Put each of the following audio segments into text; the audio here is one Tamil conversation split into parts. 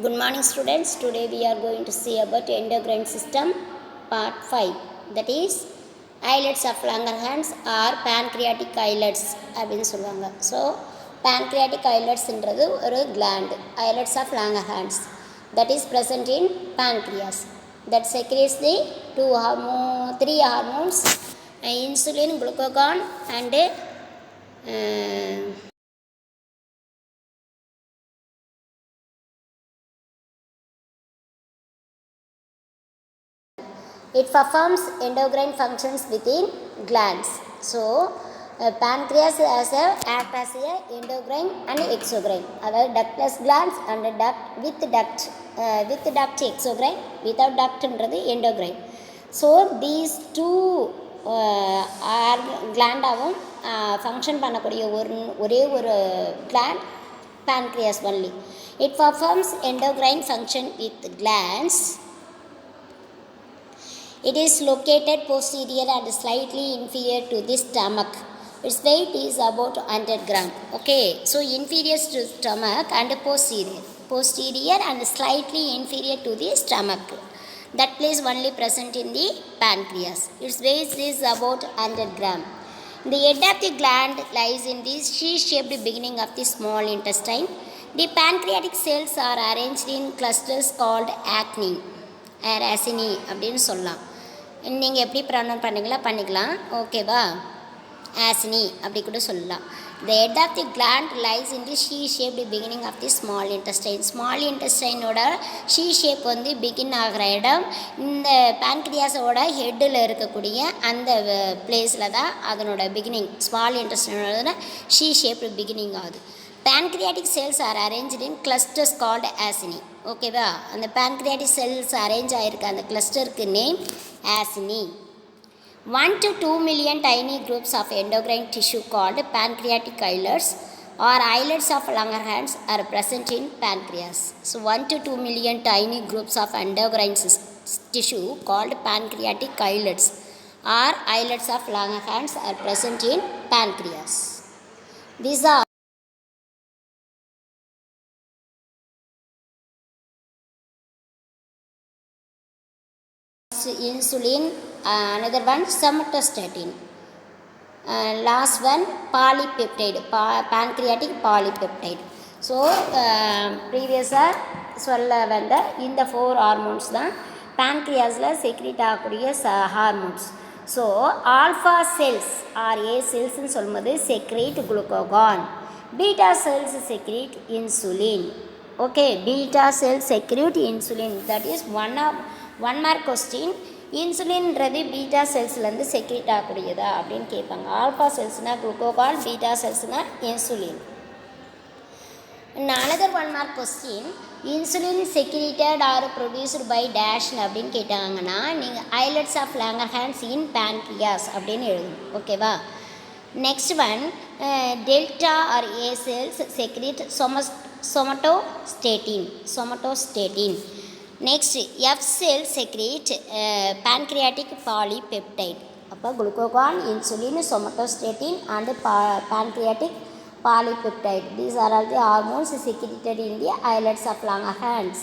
Good morning students. Today we are going to see about endocrine system part 5. That is islets of Langerhans or pancreatic islets அப்படின்னு சொல்லுவாங்க. So pancreatic islets என்றது ஒரு gland, islets of Langerhans, that is present in pancreas, that secretes the three hormones, insulin, glucagon and it performs endocrine functions within glands. So pancreas act as a endocrine and exocrine. Other ductless glands and duct with duct exocrine, without duct endocrine. So these two are gland function பண்ணக்கூடிய ஒரே ஒரு gland pancreas only. It performs endocrine function with glands. It is located posterior and slightly inferior to the stomach. Its weight is about 100 gram. Okay, so inferior to stomach and posterior and slightly inferior to the stomach. That place only present in the pancreas. Its weight is about 100 gram. The head of the gland lies in the C-shaped beginning of the small intestine. The pancreatic cells are arranged in clusters called acini அப்படின்னு சொல்லலாம். நீங்கள் எப்படி ப்ரொனவுன் பண்ணிக்கலாம் ஓகேவா. ஆசினி அப்படி கூட சொல்லலாம். The head of the gland lies in the C-shaped beginning of the small intestine. Small இன்டெஸ்டைனோட C shape வந்து பிகின் ஆகிற இடம் இந்த பேன்க்ரியாஸோட ஹெட்டில் இருக்கக்கூடிய அந்த பிளேஸில் தான் அதனோட பிகினிங். ஸ்மால் இன்டெஸ்டைனோட C shaped பிகினிங் ஆகுது. Pancreatic cells are arranged in clusters called acini. ஓகேவா, அந்த pancreatic cells அரேஞ்ச் ஆகிருக்க அந்த கிளஸ்டருக்கு name acini. 1 to 2 million tiny groups of endocrine tissue called pancreatic islets or islets of Langerhans are present in pancreas. So 1 to 2 million tiny groups of endocrine tissue called pancreatic islets or islets of Langerhans are present in pancreas. These are insulin, another one somatostatin, last one polypeptide, pancreatic polypeptide. So ப்ரீவியஸாக சொல்ல வந்த இந்த 4 ஹார்மோன்ஸ் தான் பேன்க்ரியாஸில் செக்ரேட் ஆகக்கூடிய hormones. So alpha cells or A செல்ஸ்ன்னு சொல்லும்போது secrete glucagon, beta cells secrete insulin. Okay, beta cells secrete insulin. That is one mark question. இன்சுலின்றது பீட்டா செல்ஸ்லேருந்து செக்ரேட் ஆகக்கூடியதா அப்படின்னு கேட்பாங்க. ஆல்ஃபா செல்ஸ்னால் குளுக்கோகான், பீட்டா செல்ஸ்னால் insulin. another 1 mark question, insulin secreted or produced by dash அப்படின்னு கேட்டாங்கன்னா நீங்கள் islets of Langerhans in pancreas அப்படின்னு எழுதணும். ஓகேவா. Next one, delta or A cells secrete somatostatin. Next F cell secrete pancreatic polypeptide. அப்போ glucagon, insulin, somatostatin and pancreatic polypeptide. These are all the hormones secreted in the islets of Langerhans.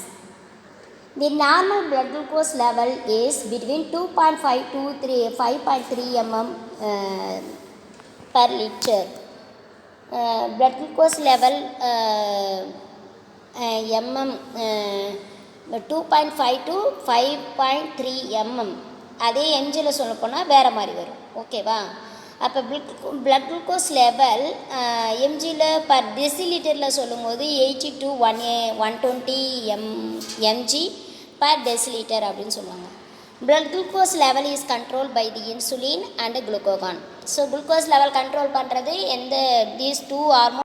The normal blood glucose level is between 2.5 to 5.3 mm per liter. Blood glucose level mm 2.5 to 5.3 mm. அதே எம்ஜியில் சொல்ல போனால் வேறு மாதிரி வரும். ஓகேவா. அப்போ பிளட் குளுக்கோஸ் லெவல் எம்ஜியில் பர் டெசிலிட்டரில் சொல்லும்போது 80 to 120 mg per deciliter அப்படின்னு சொல்லுவாங்க. blood glucose level is controlled by the insulin and glucagon. So glucose level control பண்ணுறது எந்த these two hormones.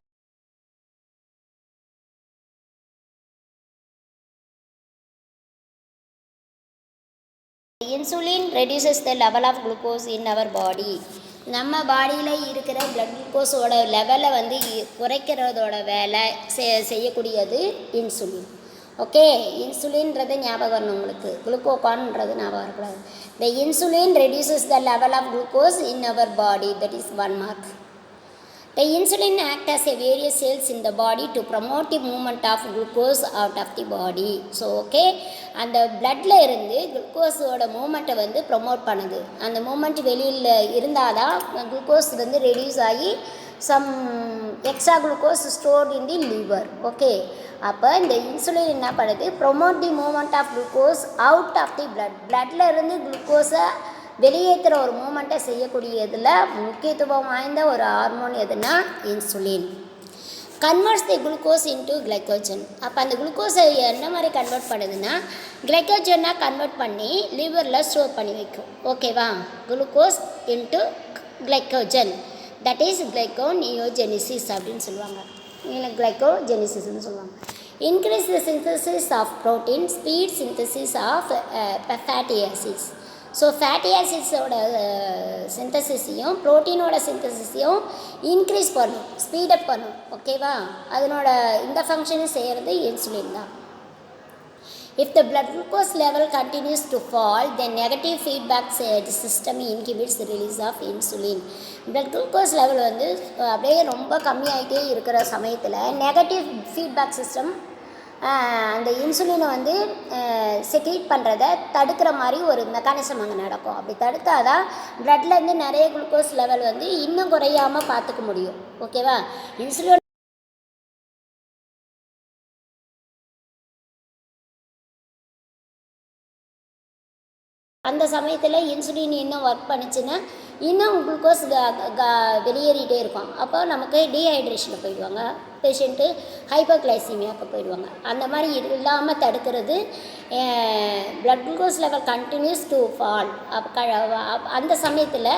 Insulin reduces the level of glucose in our body. நம்ம பாடியில் இருக்கிற பிளட் குளுக்கோஸோட லெவலை வந்து குறைக்கிறதோட வேலை செய்யக்கூடியது இன்சுலின். ஓகே, இன்சுலின்றது ஞாபகம் வரணும் உங்களுக்கு, குளுக்கோகான்ன்றது ஞாபகம் வரக்கூடாது. The insulin reduces the level of glucose in our body, that is 1 mark. The insulin acts as a various cells in the body to promote the movement of glucose out of the body. So okay, அந்த பிளட்டில் இருந்து குளுக்கோஸோட மூமெண்ட்டை வந்து ப்ரொமோட் பண்ணுது. அந்த மூமெண்ட் வெளியில் இருந்தால் தான் குளுக்கோஸ் வந்து ரெடியூஸ் ஆகி some extra glucose stored in the liver. Okay, அப்போ இந்த இன்சுலின் என்ன பண்ணுது, promote the movement of glucose out of the பிளட்டில் இருந்து குளுக்கோஸை வெளியேற்றுற ஒரு மூமெண்ட்டை செய்யக்கூடியதில் முக்கியத்துவம் வாய்ந்த ஒரு ஹார்மோன் எதுனா இன்சுலின். கன்வெர்ட்ஸ் தி குளுக்கோஸ் இன்டு கிளைக்கோஜன். அப்போ அந்த குளுக்கோஸை என்ன மாதிரி கன்வெர்ட் பண்ணுதுன்னா கிளைக்கோஜனாக கன்வெர்ட் பண்ணி லிவரில் ஸ்டோர் பண்ணி வைக்கும். ஓகேவா, glucose into glycogen, that is glyconeogenesis அப்படின்னு சொல்லுவாங்க, இல்லை கிளைகோஜெனிசிஸ்ன்னு சொல்லுவாங்க. Increase the synthesis of protein, speed synthesis of fatty acids. So fatty ஆசிட்ஸோட சிந்தசிஸையும் ப்ரோட்டீனோட சிந்தசிஸையும் இன்க்ரீஸ் பண்ணும், ஸ்பீடப் பண்ணும். ஓகேவா, அதனோட இந்த ஃபங்க்ஷனை செய்கிறது இன்சுலின் தான். If the blood glucose level continues to fall, then negative feedback system inhibits the release of insulin. Blood glucose level வந்து அப்படியே ரொம்ப கம்மியாகிட்டே இருக்கிற சமயத்தில் நெகட்டிவ் ஃபீட்பேக் சிஸ்டம் அந்த இன்சுலினை வந்து செக்ரீட் பண்ணுறதை தடுக்கிற மாதிரி ஒரு மெக்கானிசம் அங்கே நடக்கும். அப்படி தடுத்தால் தான் பிளட்லேருந்து நிறைய குளுக்கோஸ் லெவல் வந்து இன்னும் குறையாமல் பார்த்துக்க முடியும். ஓகேவா, இன்சுலின் அந்த சமயத்தில் இன்சுலின் இன்னும் ஒர்க் பண்ணிச்சுன்னா இன்னும் குளுக்கோஸ் வெளியேறிகிட்டே இருக்கும். அப்போ நமக்கு டீஹைட்ரேஷனில் போயிடுவாங்க, பேஷண்ட்டு ஹைப்போகிளைசீமியாவுக்கு போயிடுவாங்க. அந்த மாதிரி இல்லாமல் தடுக்கிறது blood glucose level continues to fall. அந்த சமயத்தில்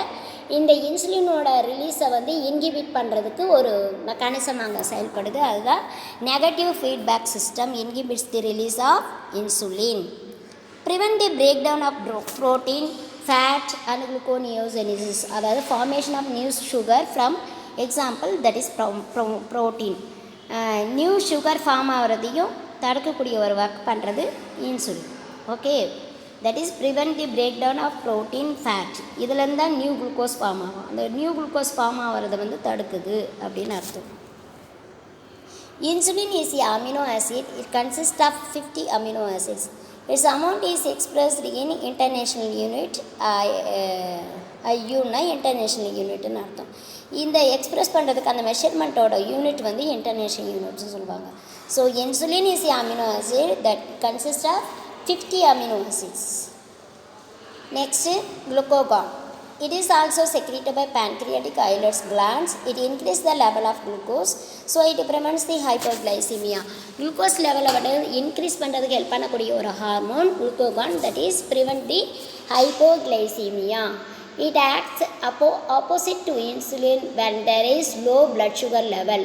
இந்த இன்சுலினோட ரிலீஸை வந்து இன்ஹிபிட் பண்ணுறதுக்கு ஒரு மெக்கானிசம் அங்கே செயல்படுது. அதுதான் negative feedback system inhibits the release of insulin. Prevent the breakdown of protein, fat and gluconeogenesis, அதாவது formation of new sugar from example that is protein. New sugar form ஆகிறதையும் தடுக்கக்கூடிய ஒரு ஒர்க் பண்ணுறது insulin. Okay, that is prevent the break down of protein, fat. இதுலேருந்து தான் நியூ குளுக்கோஸ் ஃபார்ம் ஆகும். அந்த நியூ குளுக்கோஸ் ஃபார்ம் ஆகிறத வந்து தடுக்குது அப்படின்னு அர்த்தம். Insulin is the amino acid. It consists of 50 amino acids. Its amount is expressed in international unit. ஐயூன்னா இன்டர்நேஷ்னல் யூனிட்னு அர்த்தம். இந்த எக்ஸ்ப்ரெஸ் பண்ணுறதுக்கு அந்த மெஷர்மெண்ட்டோட யூனிட் வந்து இன்டர்நேஷ்னல் யூனிட்னு சொல்லுவாங்க. So insulin is the amino acid that consist of 50 amino acids. Next glucagon. It is also secreted by pancreatic islets glands. It increases the level of glucose, so it prevents the hypoglycemia. Glucose level வந்து increase பண்ணுறதுக்கு ஹெல்ப் பண்ணக்கூடிய ஒரு hormone glucagon, that is prevent the hypoglycemia. It acts opposite to insulin when there is low blood sugar level.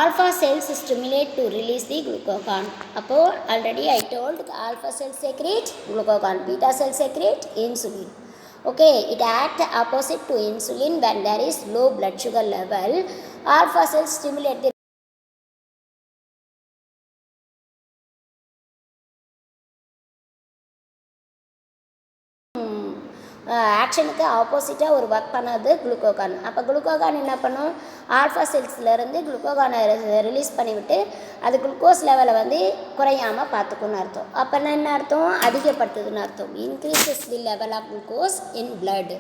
Alpha cells stimulate to release the glucagon. அப்போது already I told alpha cells secrete glucagon, beta cells secrete insulin. Okay, it acts opposite to insulin when there is low blood sugar level. Alpha cells stimulate the ஆக்ஷனுக்கு ஆப்போசிட்டாக ஒரு ஒர்க் பண்ணது குளுக்கோகான். அப்போ குளுக்கோகான் என்ன பண்ணும், ஆல்ஃபா செல்ஸ்லேருந்து குளுக்கோகானை ரிலீஸ் பண்ணிவிட்டு அது குளுக்கோஸ் லெவலை வந்து குறையாமல் பார்த்துக்குன்னு அர்த்தம். அப்போ என்ன அர்த்தம், அதிகப்படுத்துதுன்னு அர்த்தம். Increases the level of glucose in blood.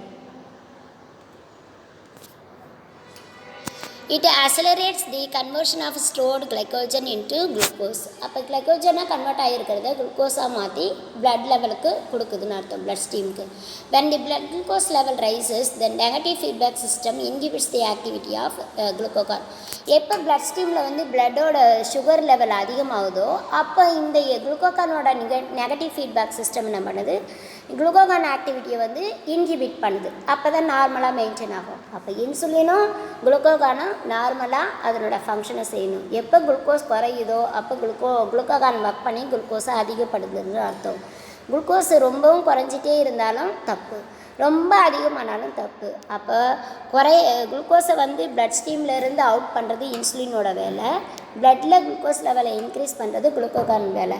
It accelerates the conversion of stored glycogen into glucose. அப்போ கிளைக்கோஜனாக கன்வெர்ட் ஆகிருக்கிறத குளுக்கோஸாக மாற்றி பிளட் லெவலுக்கு கொடுக்குதுன்னு அர்த்தம், blood ஸ்ட்ரீமுக்கு. When the blood glucose level rises, the negative feedback system inhibits the activity of glucagon. எப்போ பிளட் ஸ்ட்ரீமில் வந்து பிளட்டோட சுகர் லெவல் அதிகமாகுதோ அப்போ இந்த குளுக்கோகானோட நெகட்டிவ் ஃபீட்பேக் சிஸ்டம் என்ன பண்ணுது, குளுக்கோகான் ஆக்டிவிட்டியை வந்து இன்ஹிபிட் பண்ணுது. அப்போ தான் நார்மலாக மெயின்டைன் ஆகும். அப்போ இன்சுலினும் குளுக்கோகானும் நார்மலாக அதனோட ஃபங்க்ஷனை செய்யணும். எப்போ குளுக்கோஸ் குறையுதோ அப்போ குளுக்கோகான் ஒர்க் பண்ணி குளுக்கோஸை அதிகப்படுத்துன்னு அர்த்தம். குளுக்கோஸ் ரொம்பவும் குறைஞ்சிட்டே இருந்தாலும் தப்பு, ரொம்ப அதிகமானாலும் தப்பு. அப்போ குளுக்கோஸை வந்து பிளட் ஸ்ட்ரீம்லேருந்து அவுட் பண்ணுறது இன்சுலினோட வேலை, பிளட்டில் குளுக்கோஸ் லெவலை இன்க்ரீஸ் பண்ணுறது குளுக்கோகான் வேலை.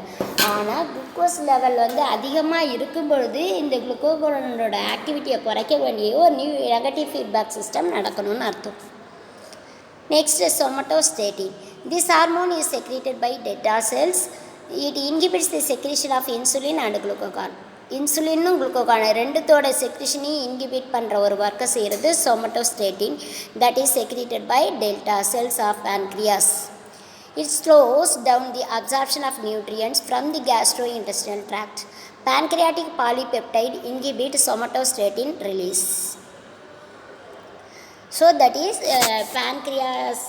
ஆனால் குளுக்கோஸ் லெவல் வந்து அதிகமாக இருக்கும் பொழுது இந்த குளுக்கோகானோட ஆக்டிவிட்டியை குறைக்க வேண்டிய ஒரு நியூ நெகட்டிவ் ஃபீட்பேக் சிஸ்டம் நடக்கணும்னு அர்த்தம். Next, somatostatin. This hormone is secreted by delta cells. It inhibits the secretion of insulin and glucagon. இன்சுலினும் குளுக்கோகான் ரெண்டுத்தோட செக்ரிஷனையும் இன்ஹிபிட் பண்ணுற ஒரு ஒர்க்கை செய்கிறது சோமட்டோஸ்டேட்டின் that is secreted by delta cells of pancreas. It slows down the absorption of nutrients from the gastrointestinal tract. Pancreatic polypeptide inhibit somatostatin release. So that is pancreas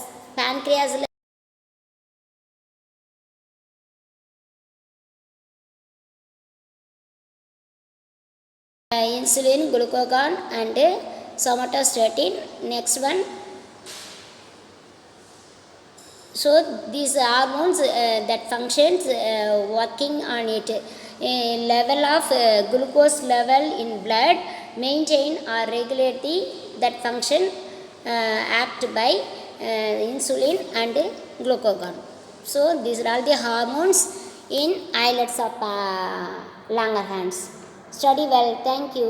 insulin, glucagon and somatostatin. Next one. So these hormones that functions working on it, level of glucose level in blood, maintain or regulate the that function act by insulin and glucagon. So these are all the hormones in islets of Langerhans. Study well. Thank you.